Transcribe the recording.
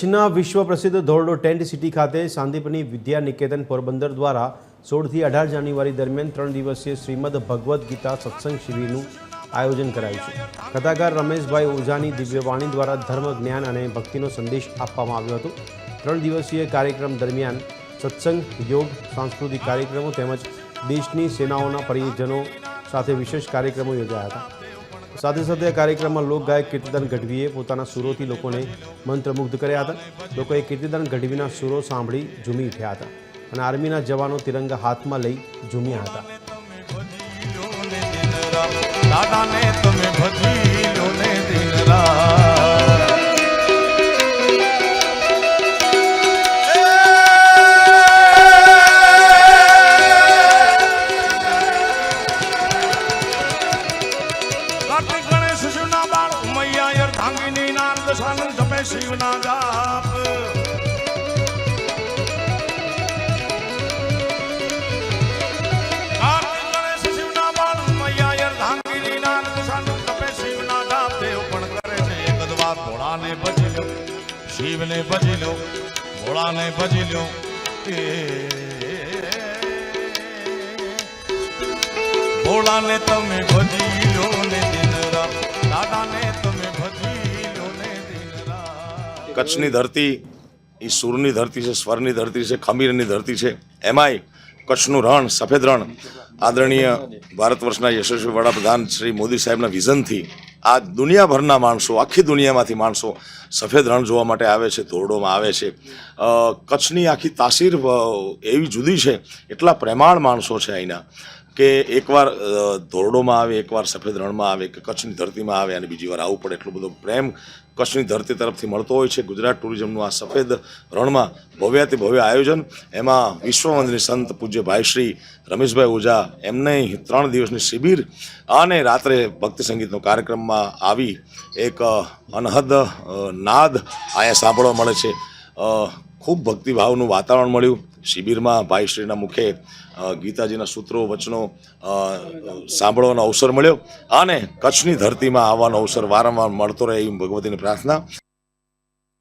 કચ્છના વિશ્વ પ્રસિદ્ધ ધોરડો ટેન્ટ સિટી ખાતે સાંદીપની વિદ્યા નિકેતન પોરબંદર દ્વારા 16 થી 18 જાન્યુઆરી દરમિયાન 3 દિવસીય શ્રીમદ ભગવદ્ ગીતા સત્સંગ શિબિરનું આયોજન કરાયું છે। કથાકાર રમેશભાઈ ઓઝાની દિવ્યવાણી દ્વારા ધર્મ, જ્ઞાન અને ભક્તિનો સંદેશ આપવામાં આવ્યો હતો। 3 દિવસીય કાર્યક્રમ દરમિયાન સત્સંગ, યોગ, સાંસ્કૃતિક કાર્યક્રમો તેમજ દેશની સેનાઓના પરિજનો સાથે વિશેષ કાર્યક્રમો યોજાયા હતા। સાથે સાથે આ કાર્યક્રમમાં લોકગાયક કીર્તિદાન ગઢવીએ પોતાના સુરોથી લોકોને મંત્રમુગ્ધ કર્યા હતા। લોકોએ કીર્તિદાન ગઢવીના સુરો સાંભળી ઝૂમી ઉઠ્યા હતા અને આર્મીના જવાનો તિરંગા હાથમાં લઈ ઝૂમ્યા હતા। શિવના જાપ કાર્તિક ગણેશ શિવના બાળ મૈયા યર ધાંગીની નાનક સાનુ તપે શિવના જાપ દેવ પણ કરે છે એક જ વાત ભોળાને ભજી લો, શિવને ભજી લો, ભોળાને ભજી લો। ભોળાને તમે ભજી લો ને દિન રાત, દાદાને તમે ભજી લો ને દિન રાત। કચ્છની ધરતી એ સૂરની ધરતી છે, સ્વરની ધરતી છે, ખમીરની ધરતી છે। એમાંય કચ્છનું રણ, સફેદ રણ, આદરણીય ભારત વર્ષના યશસ્વી વડાપ્રધાન શ્રી મોદી સાહેબના વિઝનથી આ દુનિયાભરના માણસો, આખી દુનિયામાંથી માણસો સફેદ રણ જોવા માટે આવે છે, ધોરડોમાં આવે છે। કચ્છની આખી તાસીર એવી જુદી છે, એટલા પ્રેમાળ માણસો છે અહીંના કે એકવાર ધોરડોમાં આવે, એકવાર સફેદ રણમાં આવે, કે કચ્છની ધરતીમાં આવે અને બીજી વાર આવવું પડે, એટલો બધો પ્રેમ કચ્છની ધરતી તરફથી મળતો હોય છે। ગુજરાત ટુરિઝમનું આ સફેદ રણમાં ભવ્યાતિ ભવ્ય આયોજન, એમાં વિશ્વવંદની સંત પૂજ્ય ભાઈ શ્રી રમેશભાઈ ઓઝા એમને 3 દિવસની શિબિર અને રાત્રે ભક્તિ સંગીતનો કાર્યક્રમમાં આવી એક અનહદ નાદ અહીંયા સાંભળવા મળે છે। ખૂબ ભક્તિભાવનું વાતાવરણ મળ્યું। શિબિરમાં ભાઈશ્રીના મુખે ગીતાજીના સૂત્રો, વચનો સાંભળવાનો અવસર મળ્યો અને કચ્છની ધરતીમાં આવવાનો અવસર વારંવાર મળતો રહે એવી ભગવતીની પ્રાર્થના।